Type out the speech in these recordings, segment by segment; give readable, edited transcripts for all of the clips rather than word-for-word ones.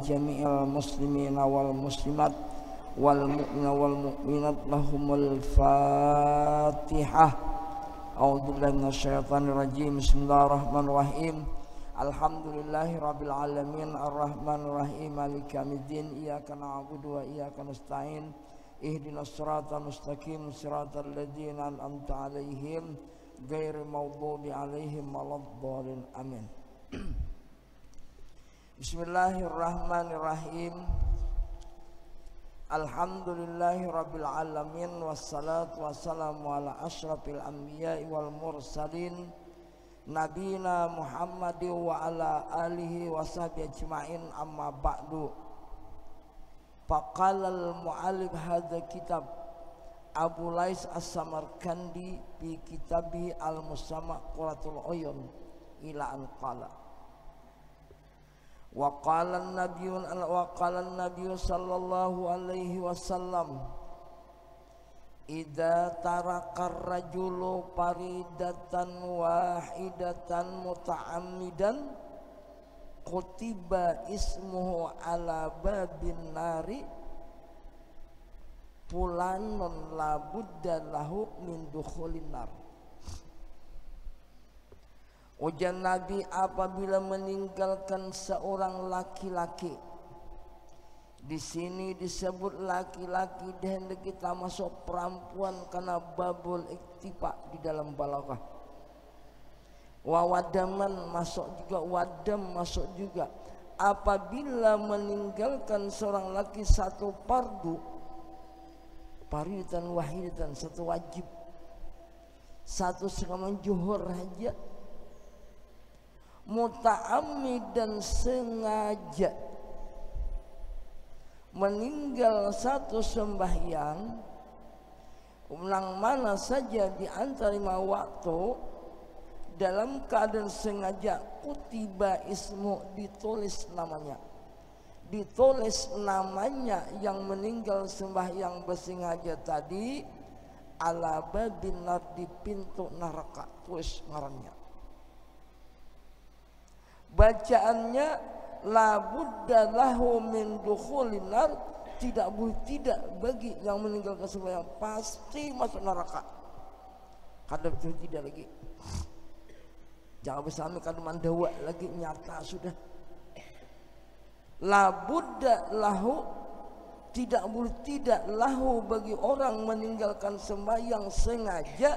jami'il muslimina wal muslimat wal mu'mina wal mu'minat lahumul fatihah. A'udzubillahi minasyaitonir rajim. Bismillahirrahmanirrahim. Alhamdulillahi rabbil alamin arrahmanir rahim maliki yaumiddin iyyaka na'budu wa iyyaka nasta'in ihdinas siratal mustaqim siratal ladzina an'amta 'alaihim ghairil maghdubi 'alaihim waladdallin amin. Bismillahirrahmanirrahim. Alhamdulillahi rabbil alamin wassalatu wassalamu ala asyrafil anbiya'i wal mursalin Nabina Muhammad wa ala alihi wa sahbihi ajma'in, amma ba'du. Faqala al-mu'allif hadha kitab Abu Lais As-Samarkandi fi kitabi al-musamma Qurratul Uyun ila an qala wa qala an-nabiy sallallahu alaihi wasallam idza tarakar rajulu faridatan wahidatan muta'ammidan kutiba ismuhu ala babin nari fulanun la budda lahu min dukhulin nar. Ujar Nabi, apabila meninggalkan seorang laki-laki, di sini disebut laki-laki dan kita masuk perempuan karena babul iktifa di dalam balaghah. Wawadaman masuk juga, wadam masuk juga. Apabila meninggalkan seorang laki satu fardu, faridatan wahidatan, satu wajib, satu sekaman zuhur saja, muta'ammidan sengaja meninggal satu sembahyang ulang mana saja di antara 5 waktu dalam keadaan sengaja, kutiba ismu, ditulis namanya yang meninggal sembahyang bersengaja tadi ala babin nar, di pintu neraka, tulis ngarannya. Bacaannya la budda lahu min dukhulin nar, tidak bagi yang meninggalkan sembahyang pasti masuk neraka. Kadang itu tidak lagi, jangan bersama kadang mandawa lagi, nyata sudah. La budda lahu, tidak lahu bagi orang meninggalkan sembahyang sengaja.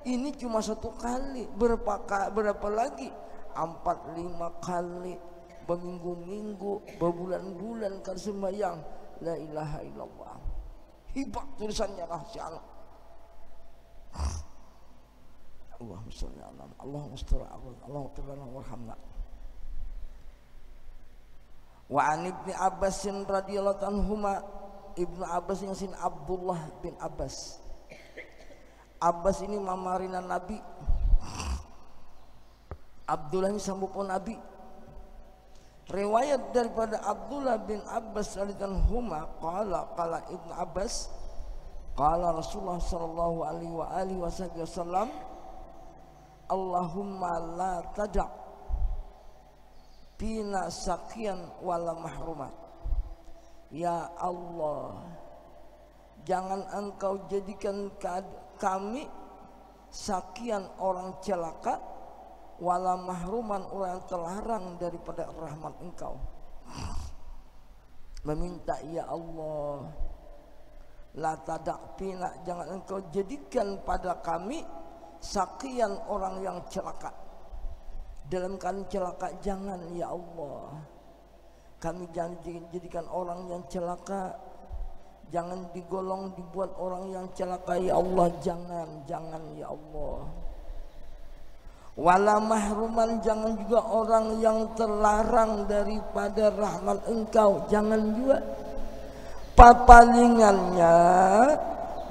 Ini cuma satu kali, berapa lagi? 4-5 kali, berminggu-minggu, berbulan-bulan kan sembahyang. La ilaha illallah. Hebat tulisannya rahasia Allah. Allahumma sholli ala Allahumma sholli ala Allahumma warhamna. Wa an Ibnu Abbas radhiyallahu anhuma, Ibnu Abbas yang sin Abdullah bin Abbas. Abbas ini mamarina Nabi. Abdullah ini sambupun Nabi. Riwayat daripada Abdullah bin Abbas radhiyallahu anhuma qala Ibnu Abbas qala Rasulullah sallallahu alaihi wasallam Allahumma la tada' bina sakian wala mahruma. Ya Allah, jangan engkau jadikan kami sakian orang celaka, wala mahruman orang yang terlarang daripada rahmat engkau. Meminta, ya Allah, la tada' bina, jangan engkau jadikan pada kami sakian orang yang celaka. Dalam keadaan celaka jangan, ya Allah. Kami jangan jadikan orang yang celaka, jangan dibuat orang yang celaka, ya Allah, jangan ya Allah. Wala mahruman, jangan juga orang yang terlarang daripada rahmat engkau, jangan juga. Papalingannya,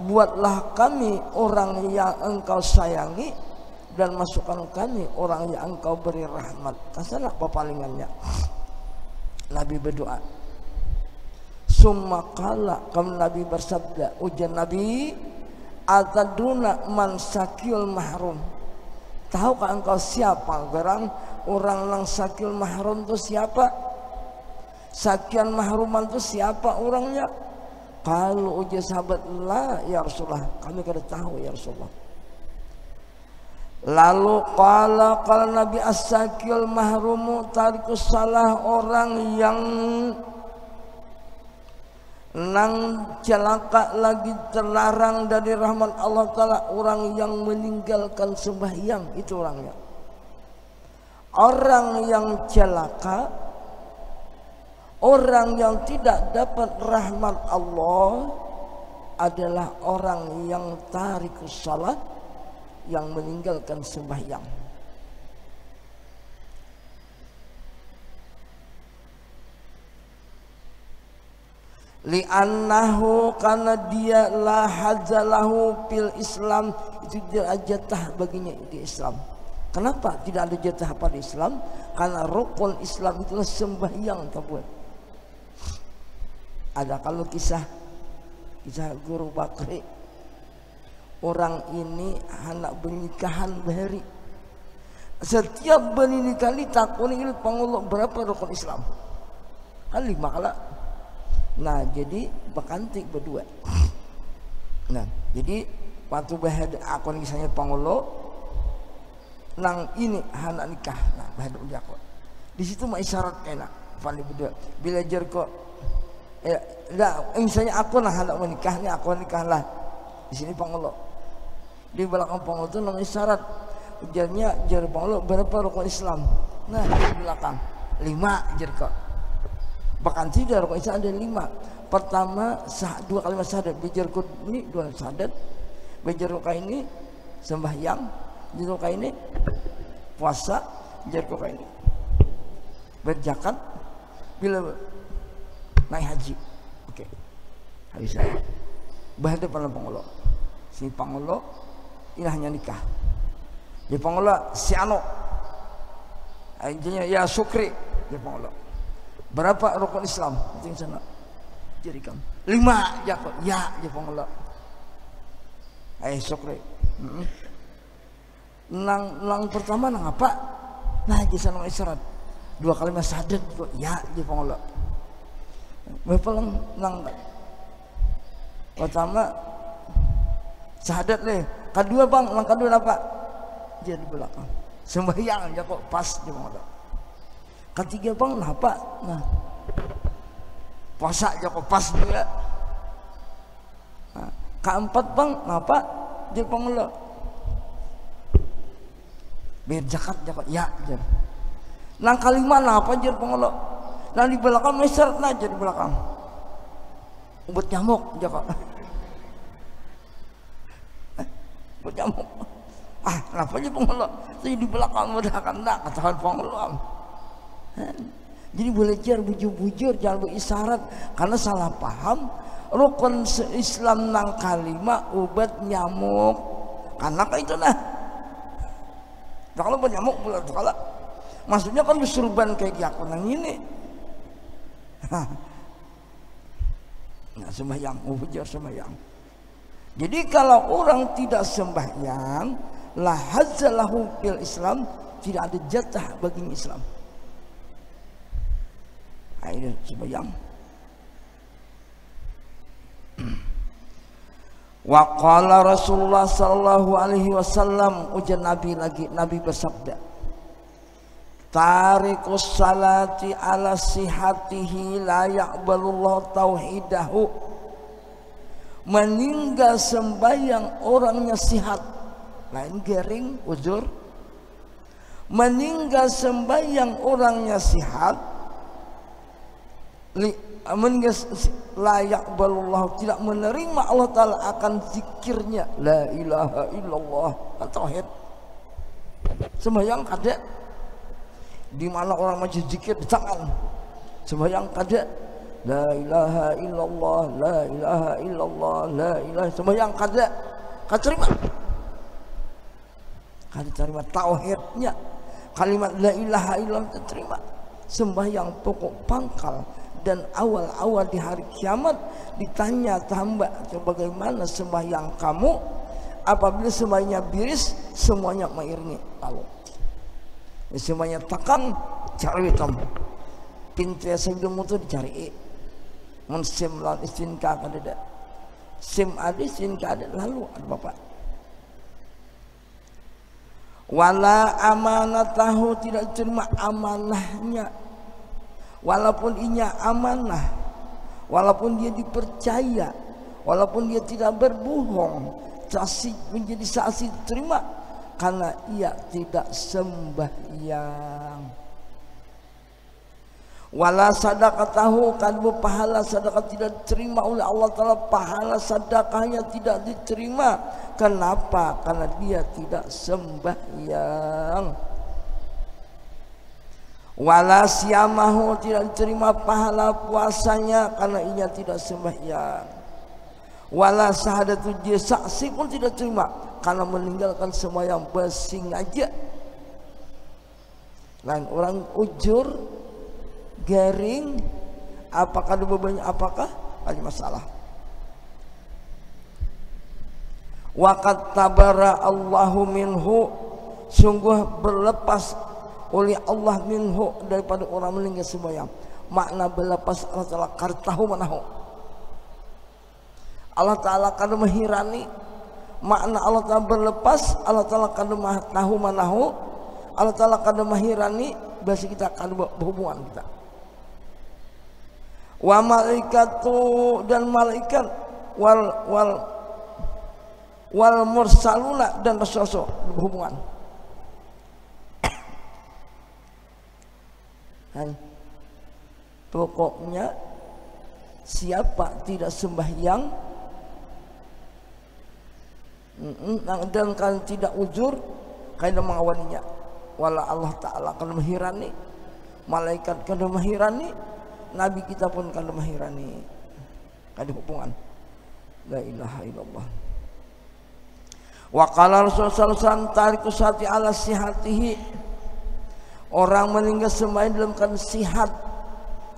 buatlah kami orang yang engkau sayangi dan masukkan kami orang yang engkau beri rahmat. Kasalah papalingannya. Nabi berdoa. Summa qala, kamu Nabi bersabda, ujar Nabi, ataduna man sakil mahrum. Tahukah engkau siapa orang yang sakil mahrum itu siapa? Sekian mahruman itu siapa orangnya? Kalau uji sahabat, la ya Rasulullah, kami kada tahu ya Rasulullah. Lalu kalau Nabi as-sakil mahrumu tarikus salah, orang yang nang celaka lagi terlarang dari rahmat Allah Ta'ala, orang yang meninggalkan sembahyang, itu orangnya. Orang yang celaka, orang yang tidak dapat rahmat Allah adalah orang yang tarikus salat, yang meninggalkan sembahyang. Li'annahu, karena dia la hadzalahu fil Islam, itu tidak ada jatah baginya di Islam. Kenapa tidak ada jatah pada Islam? Karena rukun Islam itulah sembahyang, tabuat. Ada kalau kisah Guru Bakri, orang ini anak pernikahan bahari. Setiap bernikah kali takun ini panguluk berapa rukun Islam? Kan 5 kala. Nah jadi bekantik berdua. Nah jadi waktu bahada akun kisahnya panguluk nang ini anak nikah. Nah bahada ujakot. Di situ mah isyarat enak. Fani berdua. Bila jar kok misalnya aku nah hendak menikah nih, aku nikahlah di sini panguluk. Di belakang panguluk itu namanya syarat. Ujarnya jar panguluk berapa rukun Islam? Nah di belakang 5 jar kok. Bahkan tidak rukun Islam ada 5. Pertama 2 kalimat syahadat. Bijar kut ini 2 syahadat. Bijar kut ini sembahyang. Bijar kut ini puasa. Bijar kut ini berzakat. Bila naik haji, oke. Habis saya bahada pada panguluk. Si panguluk ini hanya nikah. Di panguluk si ano, akhirnya ya syukri di panguluk. Berapa rukun Islam? Tinggal sana. Jadikan 5 ya kok. Ya di panguluk. Syukri. Nang pertama nang apa? Nah di sana isyarat. 2 kalimat syahadat kok. Ya di panguluk. Berapa nang pertama syahadat leh, kedua bang, nang kedua apa? Jadi belakang sembahyang ya kok pas di mana. Ketiga bang, apa? Nah puasa ya kok pas juga. Nah, keempat bang, apa? Di panguluk berzakat ya kok. Ya jadi. Nang kelima apa jadi panguluk? Nah di belakang mesrat aja di belakang. Buat nyamuk Joko. Buat nyamuk. Kenapa aja panguluk? Jadi di belakang udah kena katakan panguluk. Jadi boleh jar bujur-bujur, jangan berisyarat karena salah paham. Rukun Islam nang kalima obat nyamuk. Karena itu nah. Kalau buat nyamuk boleh kalau maksudnya kan bersurban kayak aku nang ini. Nah, sembahyang, ujar sembahyang. Jadi kalau orang tidak sembahyang, la hazzalahu fil Islam, tidak ada jatah bagi Islam. Ayo sembahyang. Wa qala Rasulullah sallallahu alaihi wasallam, ujar Nabi lagi, Nabi bersabda, tarikus salati ala sihatihi la yaqbalullah tauhidahu. Meninggal sembahyang orangnya sihat, lain garing uzur. Meninggal sembahyang orangnya sihat, meninggal la yaqbalullah, tidak menerima Allah Ta'ala akan zikirnya la ilaha illallah, tauhid. Sembahyang kada di mana orang majlis zikir di tangan sembahyang kada la ilaha illallah, la ilaha illallah, la ilaha, sembahyang kada terima, kada terima tauhidnya, kalimat la ilaha illallah terima. Sembahyang pokok pangkal dan awal-awal di hari kiamat ditanya hamba, bagaimana sembahyang kamu? Apabila semuanya biris, semuanya mengiringi lalu semuanya takkan cari hitam. pintu sebelum itu dicari sim lawan isin ka ada sim ada isin ka ada lalu ada bapak wala amanatahu tidak terima amanahnya walaupun inya amanah walaupun dia dipercaya walaupun dia tidak berbohong saksi menjadi saksi terima karena ia tidak sembahyang. Wala sadaqatahu kadbu pahala sedekah tidak diterima oleh Allah Ta'ala, pahala sedekahnya tidak diterima. Kenapa? Karena dia tidak sembahyang. Wala siyamahu tidak diterima pahala puasanya karena ia tidak sembahyang. Wala syahadatu dia saksi pun tidak terima karena meninggalkan sembahyang bersengaja. Lain orang ujur garing apakah ada bebannya apakah ada masalah. Waqad tabara Allahu minhu sungguh berlepas oleh Allah minhu daripada orang meninggal sembahyang. Makna berlepas Allah Ta'ala kartahu manahu Allah Ta'ala kada menghirani makna Allah Ta'ala berlepas Allah Ta'ala kada tahu manahu Allah Ta'ala kada menghirani bahasa kita kada berhubungan kita. Wa malaikatu dan malaikat wal mursaluna dan rasul-rasul berhubungan. Pokoknya siapa tidak sembahyang dan kan tidak uzur kena mengawalinya wala Allah Ta'ala akan menghirani malaikat akan menghirani Nabi kita pun kan mahirani ada hubungan. La ilaha illallah. Wa qala Rasulullah sallallahu tariku sati ala sihatihi orang meninggal sembahyang dalam keadaan sihat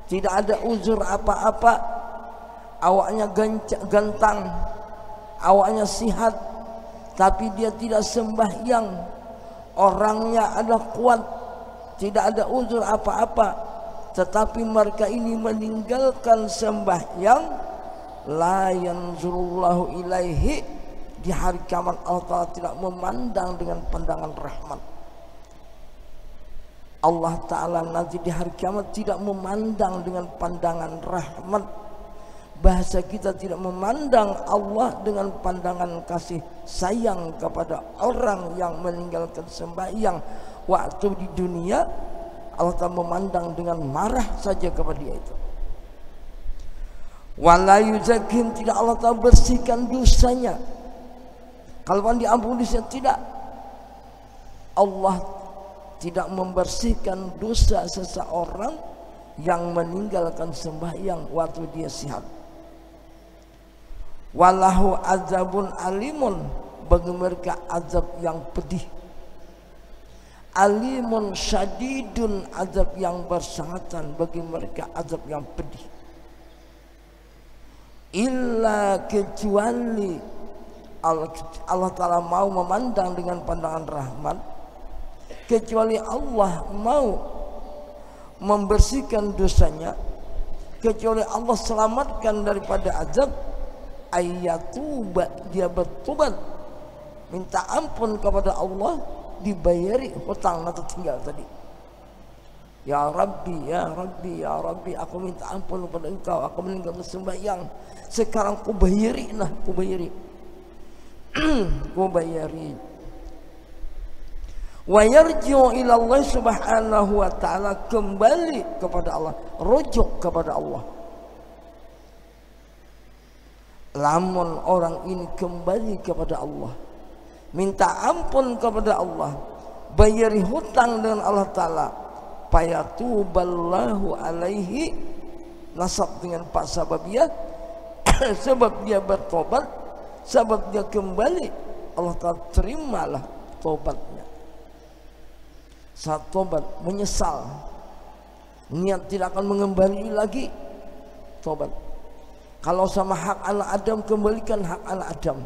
tidak ada uzur apa-apa awaknya gantang awaknya sihat tapi dia tidak sembahyang orangnya adalah kuat tidak ada uzur apa-apa tetapi mereka ini meninggalkan sembahyang la yanzurullahu ilaihi di hari kiamat Allah Ta'ala tidak memandang dengan pandangan rahmat. Allah Ta'ala nanti di hari kiamat tidak memandang dengan pandangan rahmat. Bahasa kita tidak memandang Allah dengan pandangan kasih sayang kepada orang yang meninggalkan sembahyang waktu di dunia. Allah Ta'ala memandang dengan marah saja kepada dia itu. Wala yuzakim tidak Allah Ta'ala bersihkan dosanya. Kalau diampuni dosanya tidak. Allah tidak membersihkan dosa seseorang yang meninggalkan sembahyang waktu dia sihat. Walahu azabun alimun bagi mereka azab yang pedih. Alimun syadidun azab yang bersangatan bagi mereka azab yang pedih. Illa kecuali Allah Ta'ala mau memandang dengan pandangan rahmat kecuali Allah mau membersihkan dosanya kecuali Allah selamatkan daripada azab ayatuba dia bertobat minta ampun kepada Allah dibayari hutang atau tinggal tadi. Ya Rabbi, ya Rabbi, ya Rabbi, aku minta ampun kepada Engkau. Aku meninggalkan sembahyang. Sekarang ku bayari nah, ku bayari. Ku bayari. Wa yarji'u ila Allah Subhanahu wa ta'ala kembali kepada Allah, rujuk kepada Allah. Lamun orang ini kembali kepada Allah minta ampun kepada Allah bayari hutang dengan Allah Ta'ala fayatuballahu alaihi nasab dengan pak sababiyah sebab dia bertobat sebab dia kembali Allah Ta'ala terimalah tobatnya saat tobat menyesal niat tidak akan mengembali lagi tobat kalau sama hak anak Adam kembalikan hak anak Adam.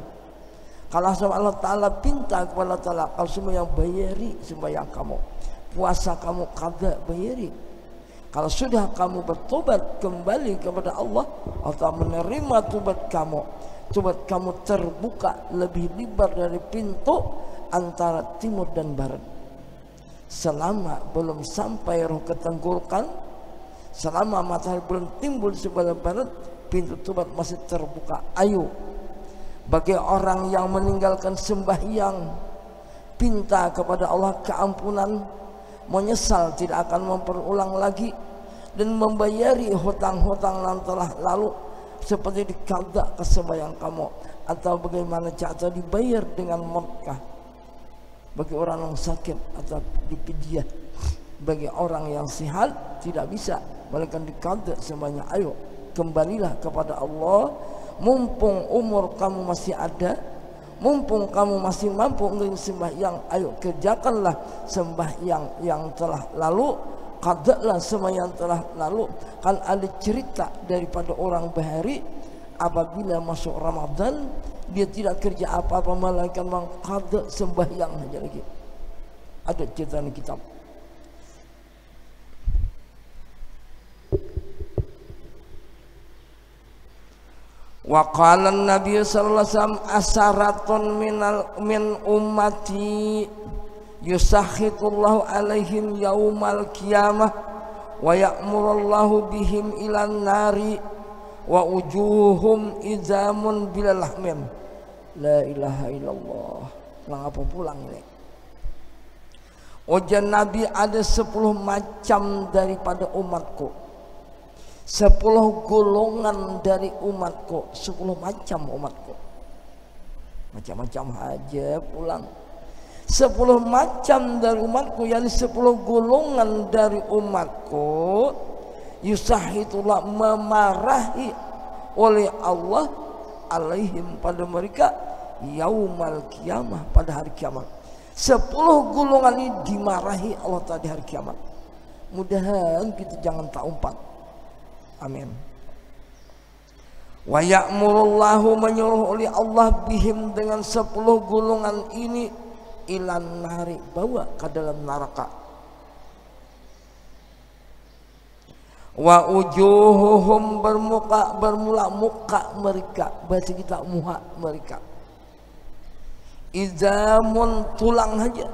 Kalau sama Allah Ta'ala pinta kepada Allah Ta'ala kalau semua yang bayari sembahyang kamu puasa kamu kada bayari Kalau sudah kamu bertobat kembali kepada Allah menerima tobat kamu terbuka lebih lebar dari pintu antara timur dan barat. Selama belum sampai roh ketenggorokan, selama matahari belum timbul sebelah barat, pintu tobat masih terbuka. Ayo, bagi orang yang meninggalkan sembahyang, pinta kepada Allah keampunan, menyesal tidak akan memperulang lagi, dan membayari hutang-hutang yang telah lalu, seperti dikada kesembahyang kamu, atau bagaimana cara dibayar dengan Mekah bagi orang yang sakit, atau dipidyah bagi orang yang sehat tidak bisa, melainkan dikada sembahyang. Ayo kembalilah kepada Allah, mumpung umur kamu masih ada, mumpung kamu masih mampu untuk sembahyang. Ayo kerjakanlah sembahyang yang telah lalu, qadalah sembahyang telah lalu. Kan ada cerita daripada orang Bahari, apabila masuk Ramadan dia tidak kerja apa-apa melainkan mengqada sembahyang saja lagi. Ada cerita di kitab. Wa qala an-nabiy sallallahu alaihi wasallam asaratun min ummati yusakhitullahu alaihim yaumal qiyamah wa ya'murullahu bihim ilan nari wa ujuhum izamun bilalahmin. La ilaha illallah. Mengapa pulang ini? Ujian Nabi, ada 10 macam daripada umatku, 10 golongan dari umatku, 10 macam umatku, macam-macam aja pulang. 10 macam dari umatku, yakni 10 golongan dari umatku, yusahitullah, memarahi oleh Allah alaihim, pada mereka, yaumal qiyamah, pada hari kiamat. 10 golongan ini dimarahi Allah tadi hari kiamat. Mudahan kita jangan tak umpat. Amin. Wa ya'murullahu, menyuruh oleh Allah bihim, dengan 10 golongan ini, ilan nari, bawa ke dalam neraka. Wa ujuhuhum, bermula muka mereka, bahasa kita muha mereka, izamun, tulang saja,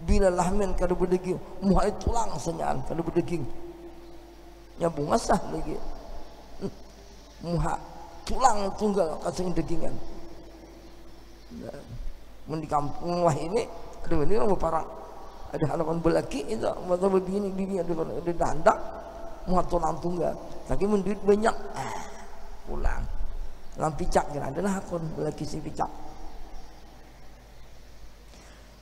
bila lahmin, kada berdaging, muha tulang senyaan, kada berdaging, nyambung asah lagi, muha tulang tunggal kasing dagingan. Di kampung wah ini, aduh ini orang parang, ada halaman belaki itu, atau begini ada dandak, muha tulang tunggal, lagi menduit banyak, pulang, lampicak kan adalah akun belaki si picak.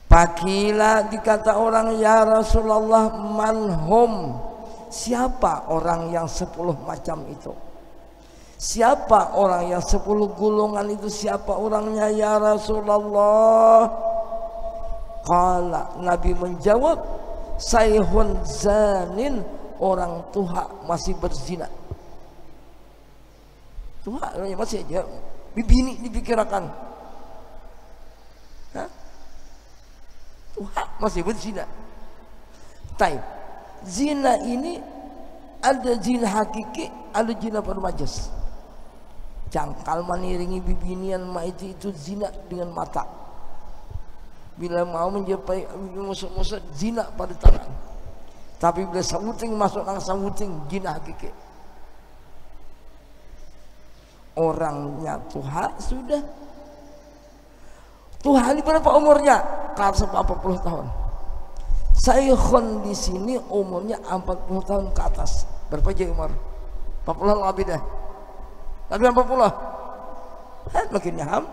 Pakila, dikata orang, ya Rasulullah, manhum, siapa orang yang 10 macam itu? Siapa orang yang 10 golongan itu? Siapa orangnya ya Rasulullah? Qala, Nabi menjawab, sayhun zanin, orang tua masih berzina. Tua masih aja bibini dipikirkan. Tua masih berzina. Taib. Zina ini ada zina hakiki, ada zina permajas. Cangkal maniringi bibinian itu zina dengan mata. Bila mau menjumpai musuh-musuh, zina pada tangan. Tapi bila sabuting masuk nang sabuting, zina hakiki. Orangnya tuha sudah. Tuha ini berapa umurnya? Kalau 40 tahun. Saykhun di sini umurnya 40 tahun ke atas. Berapa aja umur? 40 lebih dah. Lebih 40. Makin nyaham.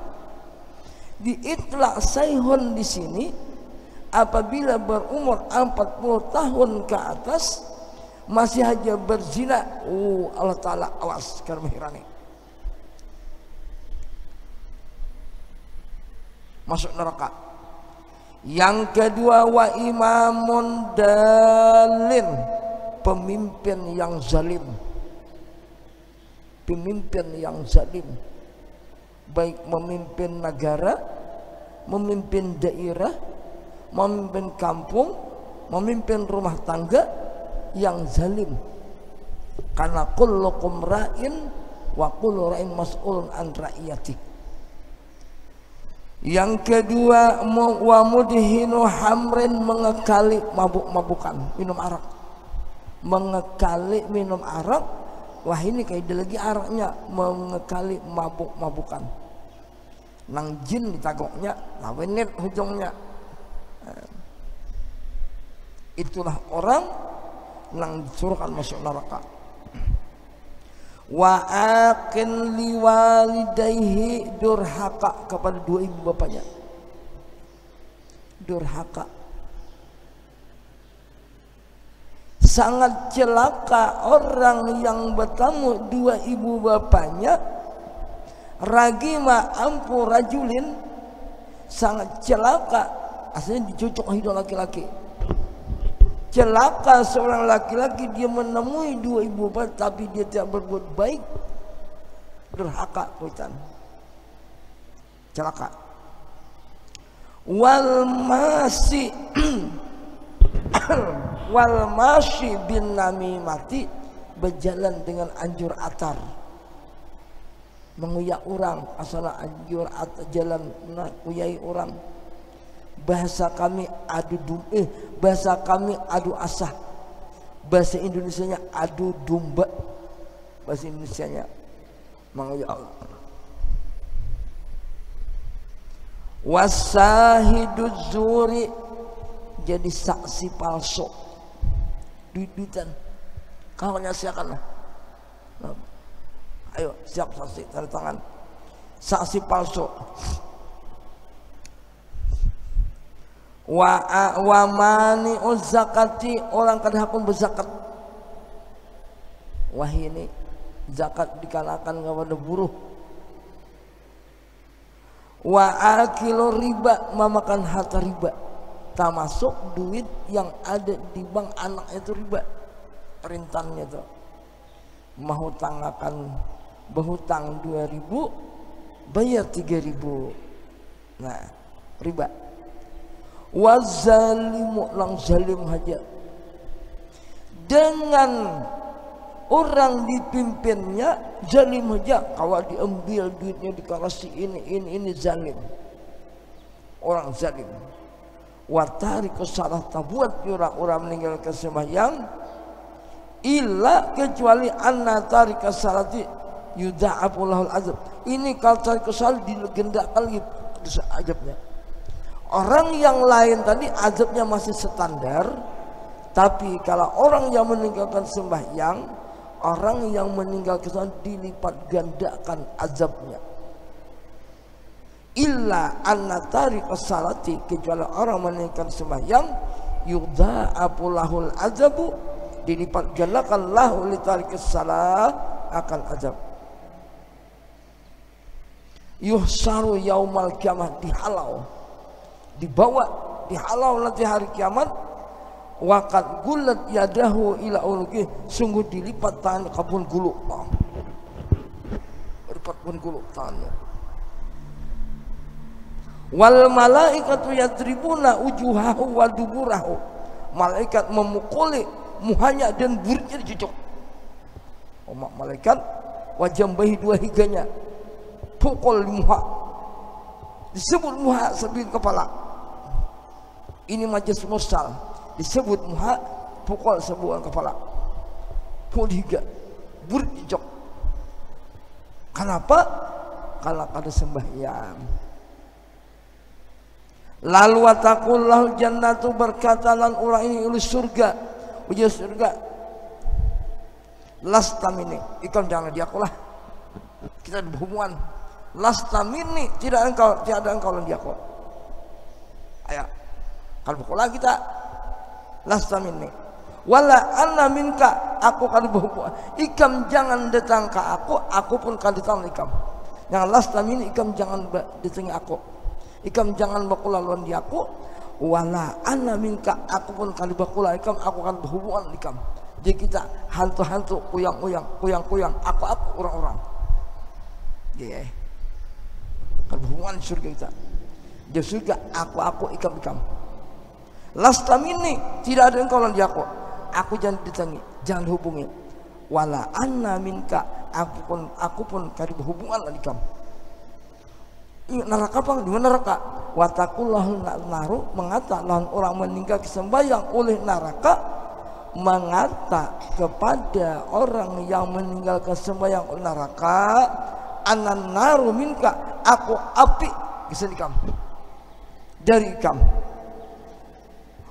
Di itlaq saykhun di sini apabila berumur 40 tahun ke atas masih aja berzina, Allah Ta'ala awas karena hirani. Masuk neraka. Yang kedua, wa imamun dalin, pemimpin yang zalim. Pemimpin yang zalim, baik memimpin negara, memimpin daerah, memimpin kampung, memimpin rumah tangga, yang zalim. Karena kullukum ra'in wa kullu ra'in mas'ulun an ra'iyati. Yang kedua, wa mudhinu hamrin, mengekali mabuk-mabukan, minum arak. Mengekali minum arak. Wah, ini kayak ada lagi araknya, mengekali mabuk-mabukan. Nang jin ditagoknya, lawenit hujungnya. Itulah orang nang disuruhkan masuk neraka. Wa aqin liwalidayhi, durhaka kepada dua ibu bapaknya. Durhaka. Sangat celaka orang yang bertemu dua ibu bapaknya. Ragima ampu rajulin, sangat celaka. Aslinya dicocok hidup laki-laki. Celaka seorang laki-laki, dia menemui dua ibu bapak tapi dia tidak berbuat baik. Durhaka kuitan. Celaka. Wal masyi bin namimati, berjalan dengan anjur atar, menguyak orang, asal anjur atar, jalan uyai orang. Bahasa kami bahasa kami adu asah, bahasa Indonesianya adu domba, bahasa Indonesianya menguyak Allah. Wasahiduz zuri, jadi saksi palsu, duit-duitan. Kalau nyasiakan, ayo siap saksi, tanda tangan. Saksi palsu. Wa mani zakati, orang kada hakun berzakat. Wah, ini zakat dikanakan kepada buruh. Wa akilu riba, memakan harta riba, termasuk duit yang ada di bank anak itu riba. Perintahnya itu mahutang akan berhutang 2.000, bayar 3.000. Nah, riba. Wazalimu, lang zalim saja. Dengan orang dipimpinnya zalim saja. Kalau diambil duitnya dikasih ini zalim. Orang zalim. Watariku salah tabuat, orang meninggalkan sembahyang. Illa, kecuali anna tarika salati yudha'afu lahul azab. Ini kalau tarika salat dilegendakan lagi azabnya. Orang yang lain tadi azabnya masih standar, tapi kalau orang yang meninggalkan sembahyang, orang yang meninggalkan sembahyang dilipat gandakan azabnya. Illa anna tariqas salati, kecuali orang meninggalkan sembahyang, yudha'afu lahul azabu, dilipat gandakan lahu li tariqis salat akan azab. Yuhsaru yaumal kiamah, dihalau, dibawa, dihalau nanti hari kiamat. Waqad gulat yadahu ila ulqi, sungguh dilipat tangan kabun guluk, dilipat pun guluk tangannya. Wal malaikatu yadribuna ujuhahu wa duburahu, malaikat memukuli muhanya dan buritnya dicocok. Malaikat wajambahi, dua higanya, pukul muha, disebut muha sebagai kepala. Ini majas mursal, disebut muha, pukul sebuah kepala, pukul higa, burit dicocok. Kenapa? Kalau ada sembahyang. Lalu watakullahu jannatu, berkatalan orang ini ulu surga, ujian surga. Lastamini, ikam jangan diakulah, kita berhubungan. Lastamini, tidak ada engkau dan diaku. Ayo, kalau bukulah kita. Lastamini, wala anna minka, aku kalau berhubungan. Ikam jangan datang ke aku pun kalau datang ikam. Jangan lastamini, ikam jangan datang aku. Ikam jangan bakula lawan dia aku, wala ana minka, aku pun kali bakula ikam, aku akan berhubungan ikam. Jadi kita hantu-hantu, kuyang-kuyang, aku orang-orang. Ya, kan berhubungan di surga kita. Di surga aku ikam. Lastamini, tidak ada engkau lawan dia aku. aku jangan didatangi, jangan hubungi. Wala anna minka, aku pun kari berhubungan dengan kamu. Neraka apa? Di mana neraka? Watakullahu naru, mengatakan orang meninggal sembahyang oleh neraka, mengata kepada orang yang meninggalkan sembahyang oleh neraka, anan naru minka, aku api kesini kamu dari kamu.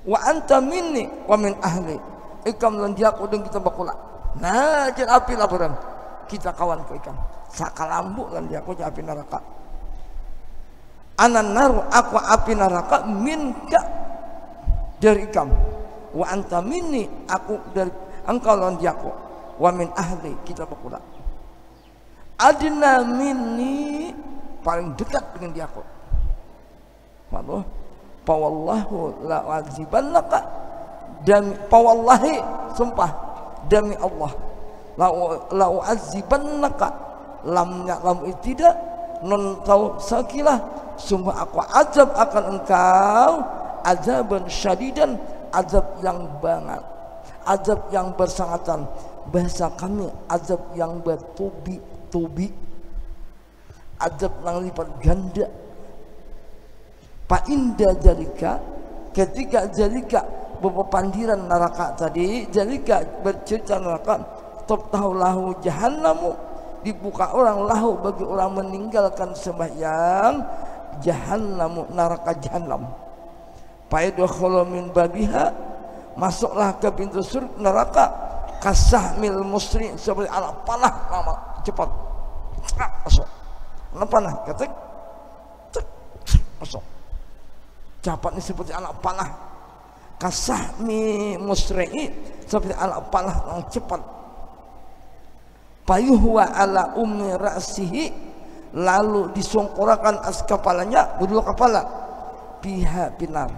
Wa anta minni wa min ahli, ikam lan diaku dan kita bakula. Nah, jadi api laporan kita kawan ke ikam. Sakalambu lan diaku jadi api neraka. Anan naru, aku api neraka, minka dari kamu. Wa anta minni, aku dari engkau lan diaku. Wa min ahli, kita bakula. Adna minni, paling dekat dengan diaku. Waduh, pawallahu la azibannaka, demi pawallahi, sumpah demi Allah, la azibannaka, lamnya lam tidak non tahu sakilah, sumpah aku azab akan engkau, azaban syadidan, azab yang banget, azab yang bersangatan. Bahasa kami azab yang bertubi-tubi, azab yang lipat ganda. Pak indah jalika, ketika jalika berpandiran neraka tadi, jalika bercerita neraka, top tahu lahu jahannamu, dibuka orang lahu bagi orang meninggalkan sembahyang, jahannamu, neraka jahannam. Fayadkhulu min babiha, masuklah ke pintu surga neraka, kasahmil musri, seperti anak panah lama cepat masuk, anak panah ketik masuk cepat ini seperti anak panah, kasahmi musri, seperti anak panah yang cepat. Payuhwa ala ummi ra'sihi, lalu disongkorakan as kepalanya, berdua kepala, biha binar.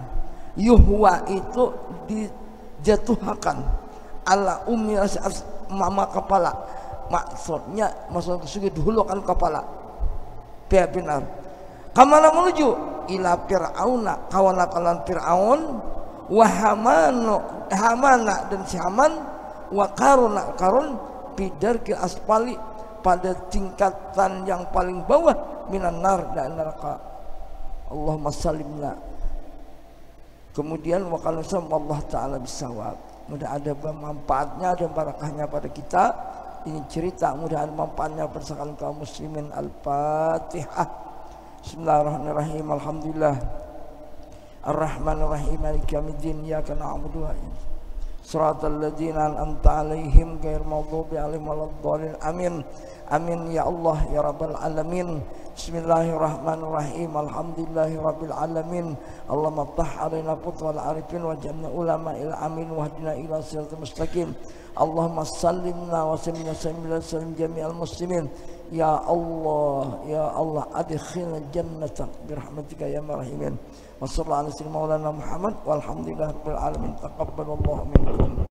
Yuhwa itu dijatuhkan ala ummi ra'si, mama kepala, maksudnya dihulukan kepala, biha binar. Kemana menuju? Ila Fir'auna, kawan Fir'aun, wa Hamana dan si Haman, wa Karun bidar ke aspali, pada tingkatan yang paling bawah, minan nar, dan neraka. Allahumma salimna. Kemudian wa qala Allah taala bisawab. Mudah ada manfaatnya dan barakahnya pada kita. Ini cerita, mudah ada manfaatnya bersama kaum muslimin. Al-Fatihah. Bismillahirrahmanirrahim. Alhamdulillah. Ar-Rahmanir-Rahim. Maliki yaumiddin. Iyyaka na'budu wa iyyaka nasta'in. Shiratal ladzina an'amta 'alaihim ghairil maghdubi 'alaihim waladdallin. Amin. Amin ya Allah ya rabbal alamin. Bismillahirrahmanirrahim. Alhamdulillahirabbil alamin. Allahumma tahharina putwal arifin waj'alna ulama ila amin wahdina ila siratal mustaqim. Allahumma sallimna wa sallim jami'al muslimin. Ya Allah adkhilna jannata birahmatika ya marhamin. Wa sallallahu alaihi wa sallam Muhammad walhamdulillahirabbil alamin. Taqabbalallahu minkum.